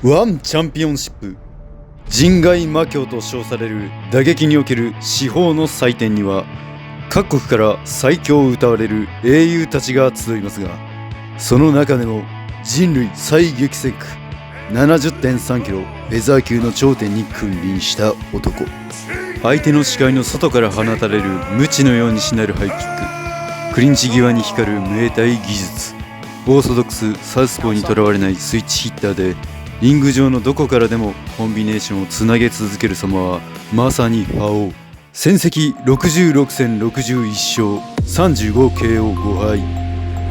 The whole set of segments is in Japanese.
ワンチャンピオンシップ、人外魔境と称される打撃における至宝の祭典には、各国から最強を歌われる英雄たちが集いますが、その中でも人類最激戦区 70.3 キロフェザー級の頂点に君臨した男。相手の視界の外から放たれる無知のようにしなるハイキック、クリンチ際に光るムエタイ技術、オーソドックスサウスポーにとらわれないスイッチヒッターでリング上のどこからでもコンビネーションをつなげ続ける様はまさに覇王。戦績66戦61勝 35KO5 敗。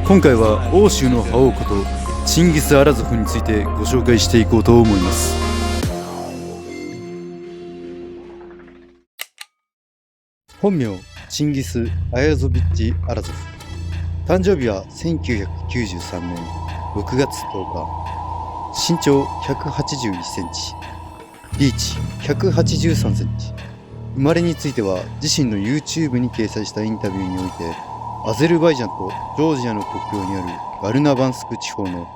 今回は欧州の覇王ことチンギス・アラゾフについてご紹介していこうと思います。本名チンギス・アヤゾビッチ・アラゾフ。誕生日は1993年6月10日。身長181センチ、リーチ183センチ。生まれについては自身の YouTube に掲載したインタビューにおいて、アゼルバイジャンとジョージアの国境にあるガルナバンスク地方の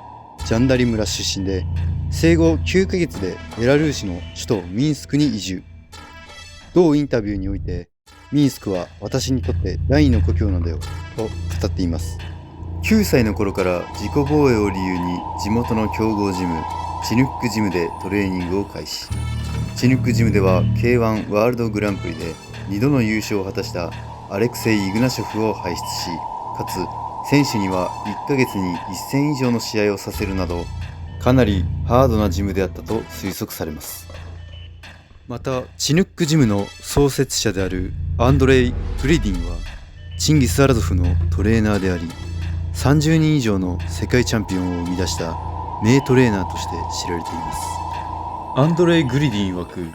ジャンダリ村出身で、生後9ヶ月でベラルーシの首都ミンスクに移住。同インタビューにおいて、ミンスクは私にとって第二の故郷なんだよと語っています。9歳の頃から自己防衛を理由に地元の強豪ジムチヌックジムでトレーニングを開始。チヌックジムでは K1 ワールドグランプリで2度の優勝を果たしたアレクセイ・イグナショフを輩出し、かつ選手には1ヶ月に1戦以上の試合をさせるなど、かなりハードなジムであったと推測されます。またチヌックジムの創設者であるアンドレイ・プリディンはチンギス・アラゾフのトレーナーであり、30人以上の世界チャンピオンを生み出した名トレーナーとして知られています。アンドレイ・グリディン曰く、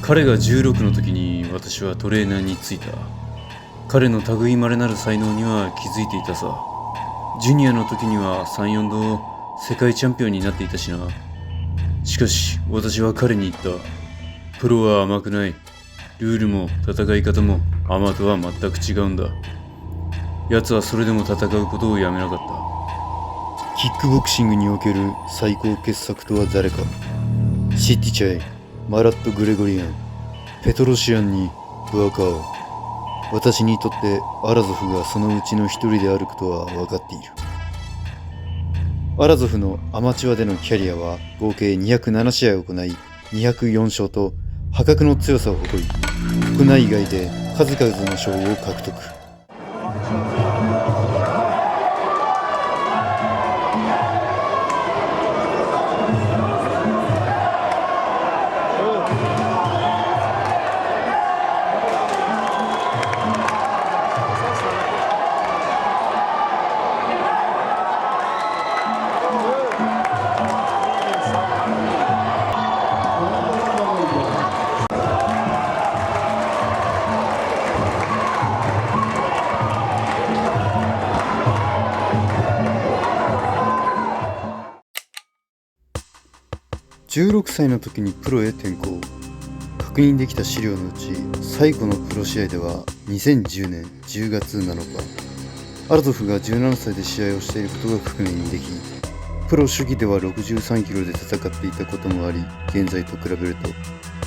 彼が16の時に私はトレーナーに就いた。彼の類まれなる才能には気づいていたさ。ジュニアの時には 3,4 度世界チャンピオンになっていたしな。しかし私は彼に言った。プロは甘くない。ルールも戦い方もアマとは全く違うんだ。奴はそれでも戦うことをやめなかった。キックボクシングにおける最高傑作とは誰か。シティチャイ、マラット・グレゴリアン、ペトロシアンにブアカオ。私にとってアラゾフがそのうちの一人であることは分かっている。アラゾフのアマチュアでのキャリアは合計207試合を行い204勝と破格の強さを誇り、国内外で数々の賞を獲得。16歳の時にプロへ転向。確認できた資料のうち最後のプロ試合では2010年10月7日、アラゾフが17歳で試合をしていることが確認でき、プロ主義では63キロで戦っていたこともあり、現在と比べると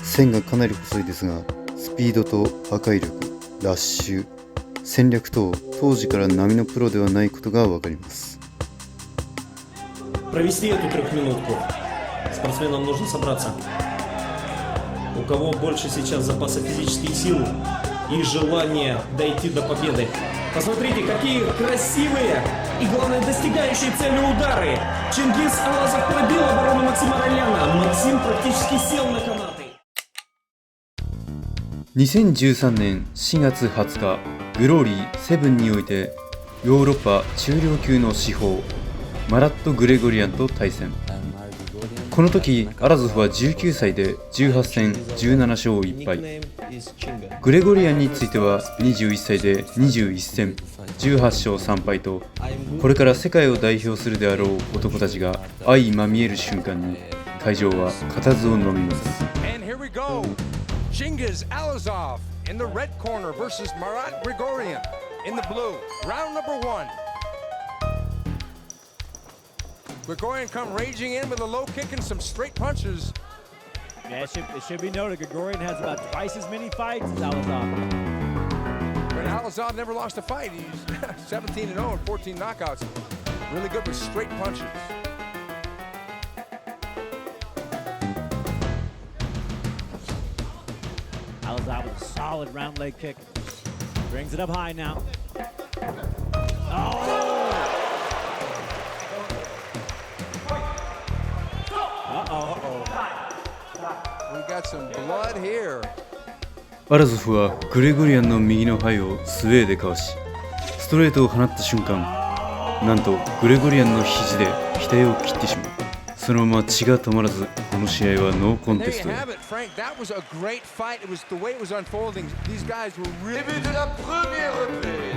線がかなり細いですが、スピードと破壊力、ラッシュ、戦略等、当時から並のプロではないことがわかります。Спортсменам нужно собраться. У кого больше сейчас запаса физических сил и желание дойти до победы. Посмотрите, какие красивые и, главное, достигающие цели удары. Чингис Алазов пробил оборону Максима Роляна. Максим практически сел на канаты. 2013年4月20日、グローリー7においてヨーロッパ中量級の至宝マラット・グレゴリアンと対戦。この時アラゾフは19歳で18戦17勝1敗。グレゴリアンについては21歳で21戦18勝3敗と、これから世界を代表するであろう男たちが相まみえる瞬間に会場は固唾を飲みます。Chingiz Alazov in the red corner versus Marat Grigorian in the blue. Round number one. Gregorian come raging in with a low kick and some straight punches. Yeah, it should be noted, Gregorian has about twice as many fights as Alazov. But Alazov never lost a fight. He's 17-0 and 14 knockouts. Really good with straight punches. Alazov with a solid round leg kick. Brings it up high now. Oh! Uh-oh. We got some blood here. アラゾフはグレゴリアンの右の背をスウェーでかわし、ストレートを放った瞬間、なんとグレゴリアンの肘で額を切ってしまう。そのまま血が止まらず、この試合はノーコン There テ you ストへ。 have it, Frank. That was a great fight. It was the way it was unfolding. These guys were really.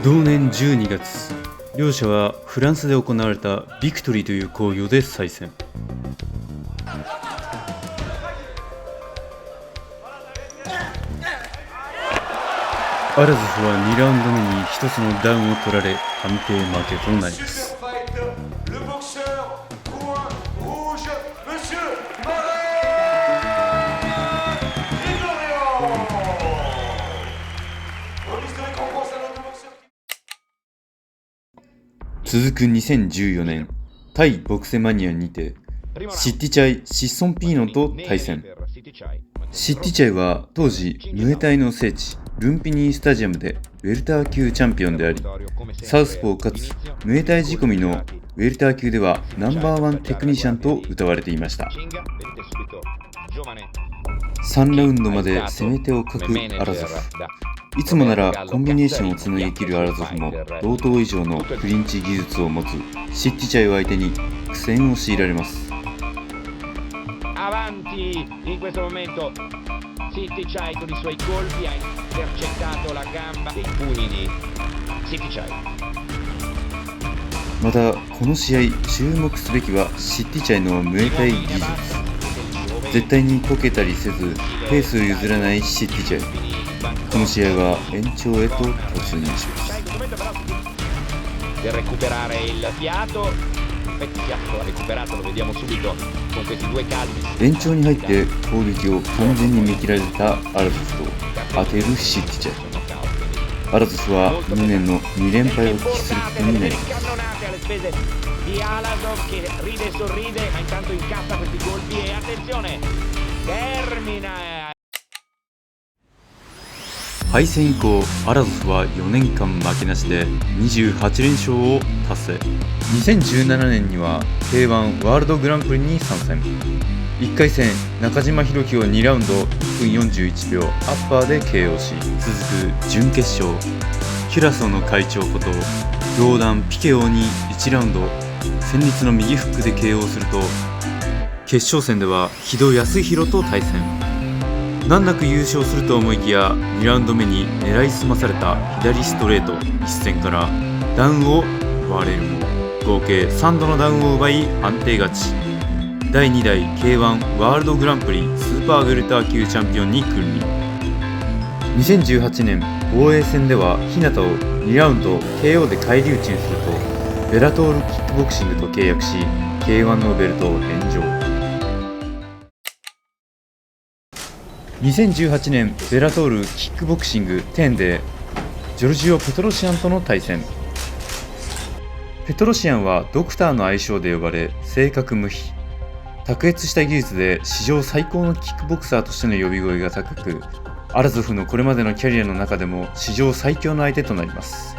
同年12月、両者はフランスで行われたビクトリーという興行で再戦。アラゾフは2ラウンド目に1つのダウンを取られ判定負けとなります。続く2014年、タイボクセマニアにてシッティチャイ・シッソンピーノと対戦。シッティチャイは当時ムエタイの聖地ルンピニースタジアムでウェルター級チャンピオンであり、サウスポーかつムエタイ仕込みのウェルター級ではナンバーワンテクニシャンと謳われていました。3ラウンドまで攻め手を欠くアラゾフ。いつもならコンビネーションをつなぎ切るアラゾフも同等以上のクリンチ技術を持つシッティチャイを相手に苦戦を強いられます。Avanti in questo momento Sittichai con i suoi colpi ha intercettato la gamba dei pugni di Sittichai. またこの試合注目すべきはシッティチャイのムエタイ技術。絶対にこけたりせずペースを譲らないシッティチャイ。この試合は延長へと突入します。Per recuperare il fiato, fiato recuperato lo vediamo subito con questi due calci. 延長に入って攻撃を完全に見切られたアラゾフと当てるシッティチャイ。アラゾフは無念の2連敗を喫することになります。Di Alazov che ride e sorride ma intanto incassa questi colpi e attenzione termina. 敗戦以降、アラゾフは4年間負けなしで28連勝を達成。2017年には K1 ワールドグランプリに参戦。1回戦、中島弘樹を2ラウンド1分41秒アッパーで KO し、続く準決勝、キュラソーの会長ことヨーダン・ピケオに1ラウンド戦慄の右フックで KO すると、決勝戦では木戸康弘と対戦。難なく優勝すると思いきや2ラウンド目に狙いすまされた左ストレート一戦からダウンを奪われるも合計3度のダウンを奪い安定勝ち。第2代 K1 ワールドグランプリスーパーウェルター級チャンピオンに君臨。2018年防衛戦では日向を2ラウンド KO で返り討ちにするとベラトールキックボクシングと契約し K1 のベルトを返上。2018年ベラトールキックボクシング10でジョルジオ・ペトロシアンとの対戦。ペトロシアンはドクターの愛称で呼ばれ正確無比、卓越した技術で史上最高のキックボクサーとしての呼び声が高く、アラゾフのこれまでのキャリアの中でも史上最強の相手となります。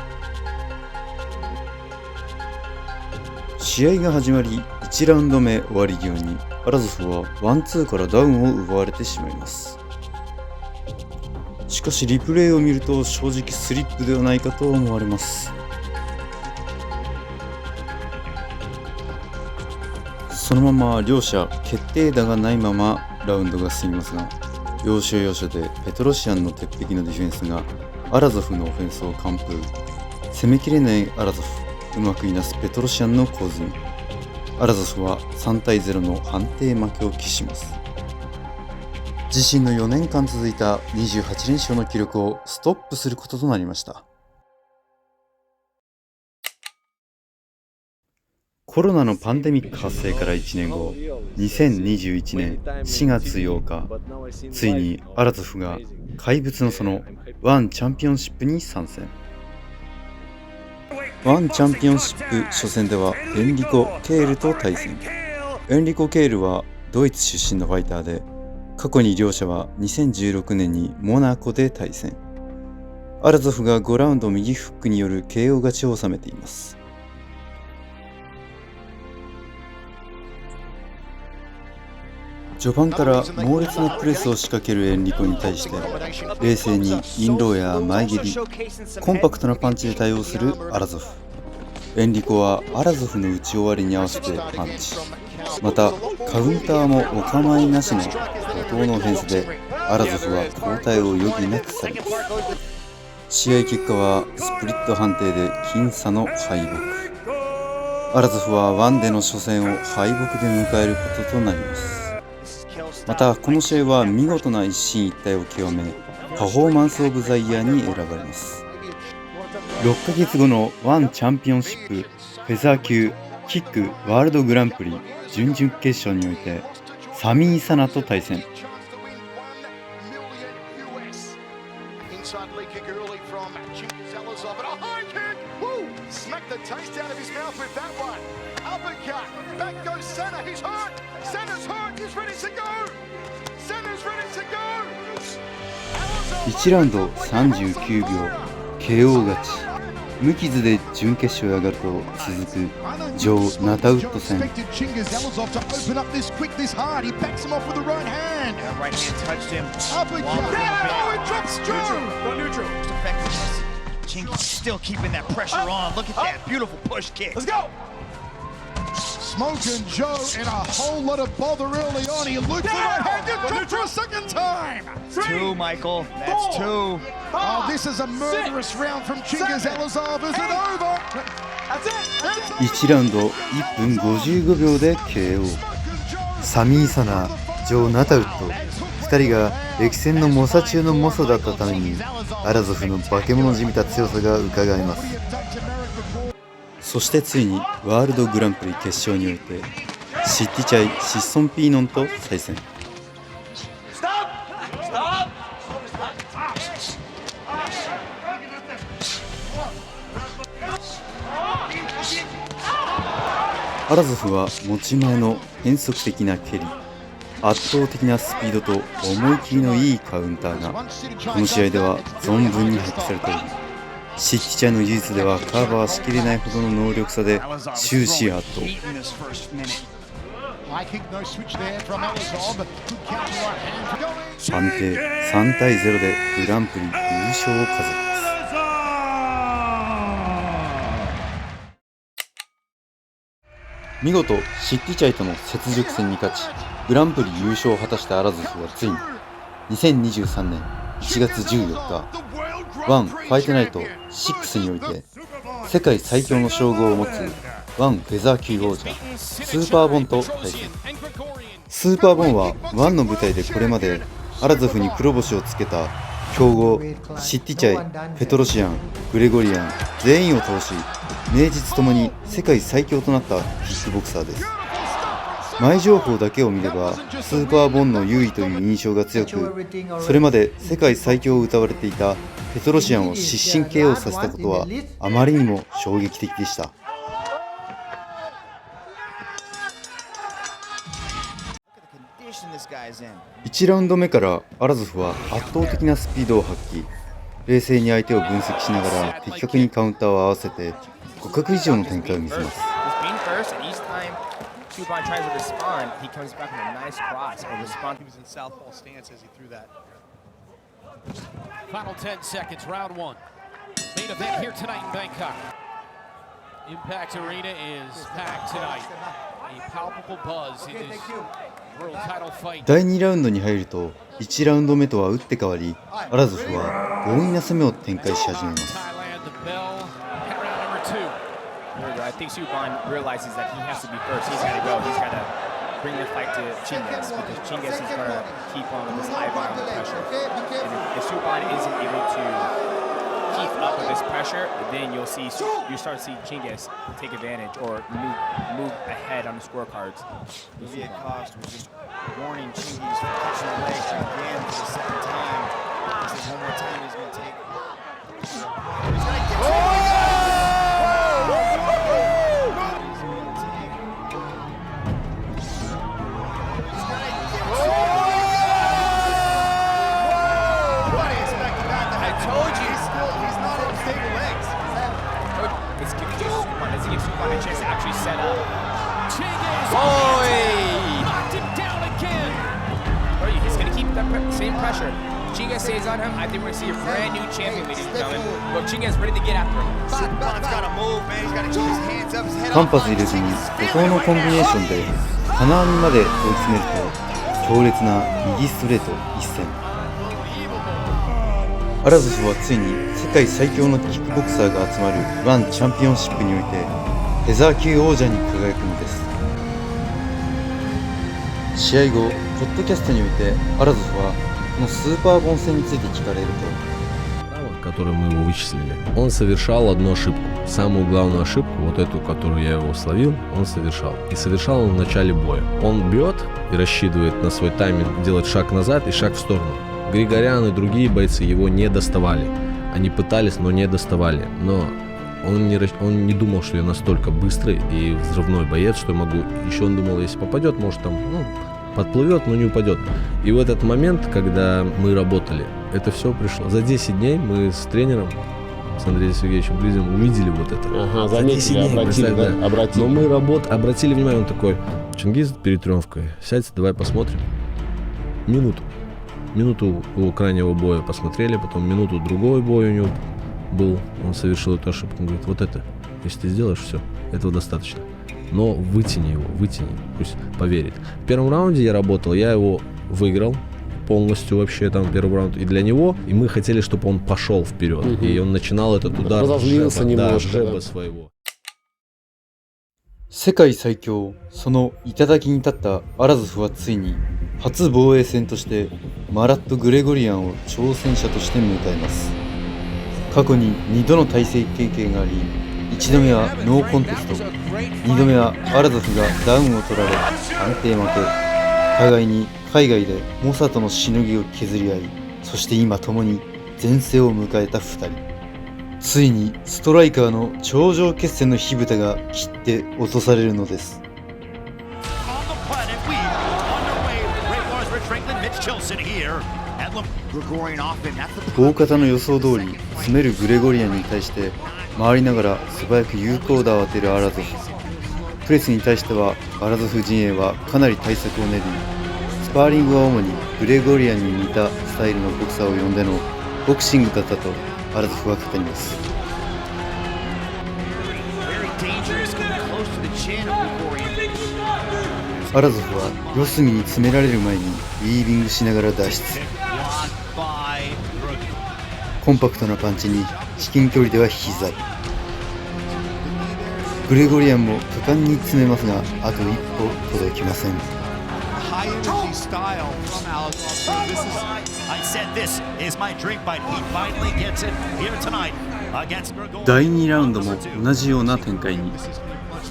試合が始まり1ラウンド目終わり際にアラゾフはワンツーからダウンを奪われてしまいます。しかしリプレイを見ると正直スリップではないかと思われます。そのまま両者決定打がないままラウンドが進みますが、要所要所でペトロシアンの鉄壁のディフェンスがアラゾフのオフェンスを完封。攻めきれないアラゾフ、うまくいなすペトロシアンの構図にアラゾフは3対0の判定負けを喫します。自身の4年間続いた28連勝の記録をストップすることとなりました。コロナのパンデミック発生から1年後、2021年4月8日、ついにアラゾフが怪物のそのワンチャンピオンシップに参戦。ワンチャンピオンシップ初戦ではエンリコ・ケールと対戦。エンリコ・ケールはドイツ出身のファイターで、過去に両者は2016年にモナコで対戦。アラゾフが5ラウンド右フックによる KO 勝ちを収めています。序盤から猛烈なプレスを仕掛けるエンリコに対して冷静にインローや前蹴り、コンパクトなパンチで対応するアラゾフ。エンリコはアラゾフの打ち終わりに合わせてパンチ、またカウンターもお構いなしの怒涛のオフェンスでアラゾフは交代を余儀なくされます。試合結果はスプリット判定で僅差の敗北。アラゾフはワンでの初戦を敗北で迎えることとなります。またこの試合は見事な一進一退を極め、パフォーマンスオブザイヤーに選ばれます。6ヶ月後のワンチャンピオンシップフェザー級キックワールドグランプリ準々決勝においてサミー・サナと対戦。1ラウンド39秒 KO 勝ち。無傷で準決勝へ上がると続くジョー・ナタウッド戦。Smoking Joe and a whole lot of bother early on. He looped the right hand, dropped for a second time. Two, Michael. That's two. Oh, this is a murderous round from Chingiz Elazov. Is it over? That's it. 1ラウンド1分55秒で KO。サミー・サナ、ジョー・ナタウッド2人が歴戦の猛者中の猛者だったためにアラゾフの化け物じみた強さがうかがえます。そしてついにワールドグランプリ決勝においてシッティチャイ・シッソン・ピーノンと対戦。アラゾフは持ち前の変則的な蹴り、圧倒的なスピードと思い切りのいいカウンターがこの試合では存分に発揮されており、シッティチャイの技術ではカバーしきれないほどの能力差で終始圧倒。判定3対0でグランプリ優勝を飾ります。見事シッティチャイとの雪辱戦に勝ちグランプリ優勝を果たしたアラゾフはついに2023年1月14日ワンファイトナイト6において世界最強の称号を持つワンフェザー級王者スーパーボンと対戦。スーパーボンはワンの舞台でこれまでアラゾフに黒星をつけた強豪シッティチャイ、ペトロシアン、グレゴリアン全員を倒し名実ともに世界最強となったキックボクサーです。前情報だけを見ればスーパーボンの優位という印象が強く、それまで世界最強を謳われていたペトロシアンを失神 KO させたことはあまりにも衝撃的でした。1ラウンド目からアラゾフは圧倒的なスピードを発揮。冷静に相手を分析しながら的確にカウンターを合わせて互角以上の展開を見せます。Subban tries to respond, he comes back with a nice cross or respond. He was in southpaw stance as he threw that. Final 10 seconds, round one. Main event here tonight in Bangkok. Impact Arena is packed tonight. A palpable buzz in this world title fight. 第2ラウンドに入ると1ラウンド目とは打って変わりアラゾフは強引な攻めを展開し始めます。I think Subban realizes that he has to be first. He's got to go. He's got to bring the fight to Chingiz because Chingiz is going to keep on with this high volume of pressure. And if Subban isn't able to keep up with this pressure, then you start to see Chingiz take advantage or move ahead on the scorecards. Ilya Kost was just warning Chingiz for catching the leg again for the second time. He says one more time he's going to take. He's going to get a chance to actually set up. Chingiz knocked him down again. He's going to keep that same pressure. Chingiz stays on him. I think we're going to see a brand new champion, ladies and gentlemen. But Chingiz ready to get after him. Superbon's got to move, man. He's got to keep his hands up, his head 間 up. 髪入れずに怒涛のコンビネーションで金網まで追い詰めると強烈な右ストレート一戦。アラゾフはついに世界最強のキックボクサーが集まるワンチャンピオンシップにおいてフェザー級王者に輝くのです。試合後、ポッドキャストにおいてアラゾフはこのスーパーボン戦について聞かれると、который мы его вычислили. Он совершал одну ошибку. Самую главную ошибку, вот эту, которую я его словил, он совершал. И совершал он в начале боя. Он бьет и рассчитывает на свой тайминг, делает шаг назад и шаг в сторону. Григорян и другие бойцы его не доставали. Они пытались, но не доставали. Но он не думал, что я настолько быстрый и взрывной боец, что я могу... Еще он думал, если попадет, может там подплывет, но не упадет. И в этот момент, когда мы работали, это все пришло. За 10 дней мы с тренером, с Андреем Сергеевичем Близем, увидели вот это. Ага, заметили, обратили, да? Обратили. Но мы обратили внимание, он такой: Чингиз перед трёмовкой, сядьте, давай посмотрим. Минуту у крайнего боя посмотрели, потом минуту другой бой у него был, он совершил эту ошибку. Он говорит: вот это, если ты сделаешь, все, этого достаточно. Но вытяни его, пусть поверит. В первом раунде я работал, я его выиграл полностью вообще там первый раунд и для него, и мы хотели, чтобы он пошел вперед, и он начинал этот удар жеба своего. 世界最強、その頂に立ったアラゾフはついに初防衛戦としてマラット・グレゴリアンを挑戦者として迎えます。過去に2度の対戦経験があり、1度目はノーコンテスト、2度目はアラゾフがダウンを取られ判定負け、互いに海外で猛者とのしのぎを削り合い、そして今共に前世を迎えた2人。ついにストライカーの頂上決戦の火蓋が切って落とされるのです。大方の予想通り詰めるグレゴリアンに対して回りながら素早く有効打を当てるアラゾフ。プレスに対してはアラゾフ陣営はかなり対策を練り、スパーリングは主にグレゴリアンに似たスタイルのボクサーを呼んでのボクシングだったとアラゾフは語ります。アラゾフは四隅に詰められる前にウィービングしながら脱出。コンパクトなパンチに至近距離では膝。グレゴリアンも果敢に詰めますが、あと一歩届きません。第2ラウンドも同じような展開に。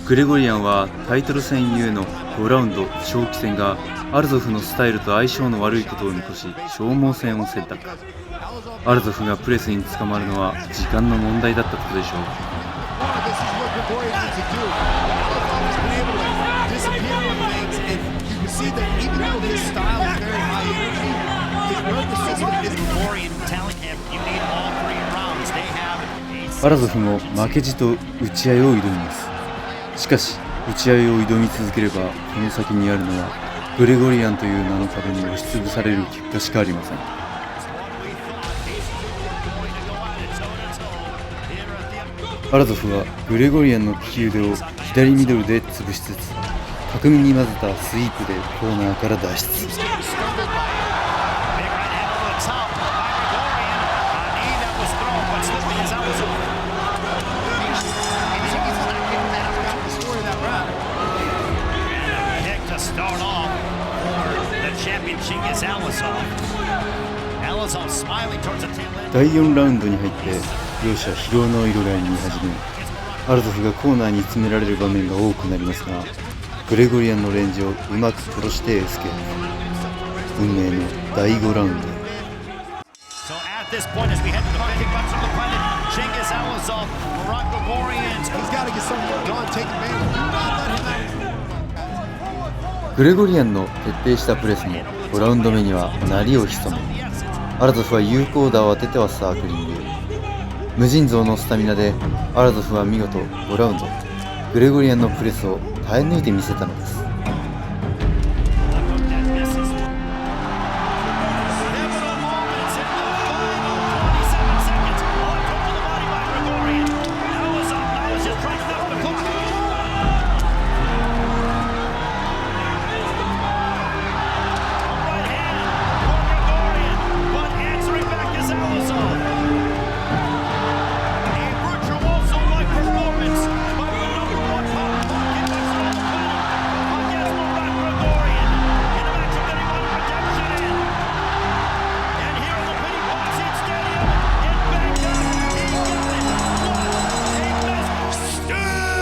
グレゴリアンはタイトル戦ゆえの5ラウンド長期戦がアルゾフのスタイルと相性の悪いことを見越し消耗戦を選択。アルゾフがプレスに捕まるのは時間の問題だったことでしょう。アラゾフも負けじと打ち合いを挑みます。しかし打ち合いを挑み続ければこの先にあるのはグレゴリアンという名の壁に押しつぶされる結果しかありません。アラゾフはグレゴリアンの利き腕を左ミドルで潰しつつ巧みに混ぜたスイープでコーナーから脱出。第4ラウンドに入って両者疲労の色が見え始め、アラゾフがコーナーに詰められる場面が多くなりますが、グレゴリアンのレンジをうまく殺してエスケープ。運命の第5ラウンド。So at this point, as we head to the kickbox of the pilot, Cengiz Alazov, Murat Grigorian. He's got to get some work on, take advantage. Do not let him out. グレゴリアンの徹底したプレスも5ラウンド目には鳴りを潜め、アラゾフは有効打を当ててはサークリング。無尽蔵のスタミナでアラゾフは見事5ラウンドグレゴリアンのプレスを耐え抜いてみせたのです。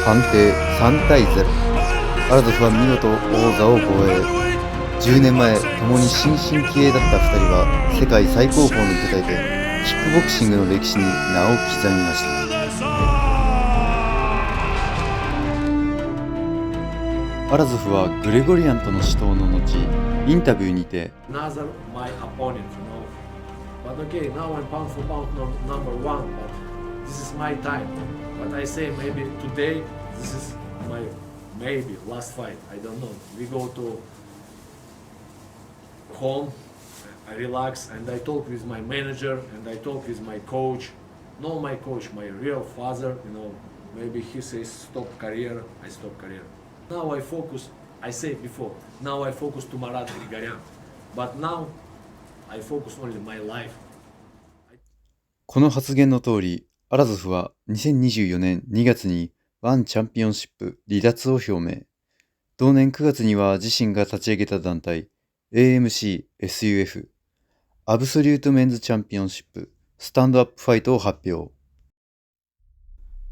判定3対0。アラゾフは見事王座を防衛。10年前共に新進気鋭だった2人は世界最高峰の舞台でキックボクシングの歴史に名を刻みました。アラゾフはグレゴリアンとの死闘の後、インタビューにてBut I say maybe today this is my maybe last fight. I don't know. We go to home, I relax, and I talk with my manager and I talk with my coach. No, my coach, my real father. Maybe he says stop career. I stop career. Now I focus. I said before. Now I focus to Murat Grigorian. But now I focus only my life. この発言の通り。アラゾフは2024年2月にワンチャンピオンシップ離脱を表明。同年9月には自身が立ち上げた団体 AMC-SUF アブソリュートメンズチャンピオンシップスタンドアップファイトを発表。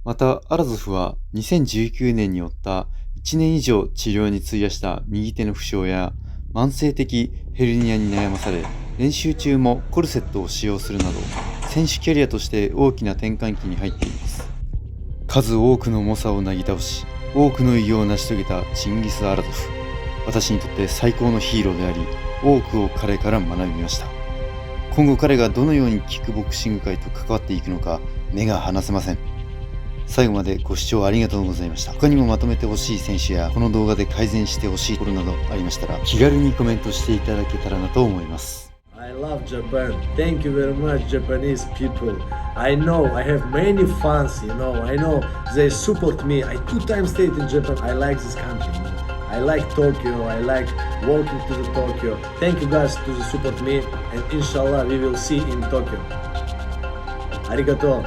またアラゾフは2019年に負った1年以上治療に費やした右手の負傷や慢性的ヘルニアに悩まされ、練習中もコルセットを使用するなど選手キャリアとして大きな転換期に入っています。数多くの猛者をなぎ倒し、多くの偉業を成し遂げたチンギス・アラゾフ。私にとって最高のヒーローであり、多くを彼から学びました。今後彼がどのようにキックボクシング界と関わっていくのか目が離せません。最後までご視聴ありがとうございました。他にもまとめてほしい選手やこの動画で改善してほしいところなどありましたら気軽にコメントしていただけたらなと思います。I love Japan. Thank you very much, Japanese people. I know I have many fans, I know they support me. I 2 times stayed in Japan. I like this country. I like Tokyo. I like walking to the Tokyo. Thank you guys to support me, and inshallah we will see in Tokyo. Arigato.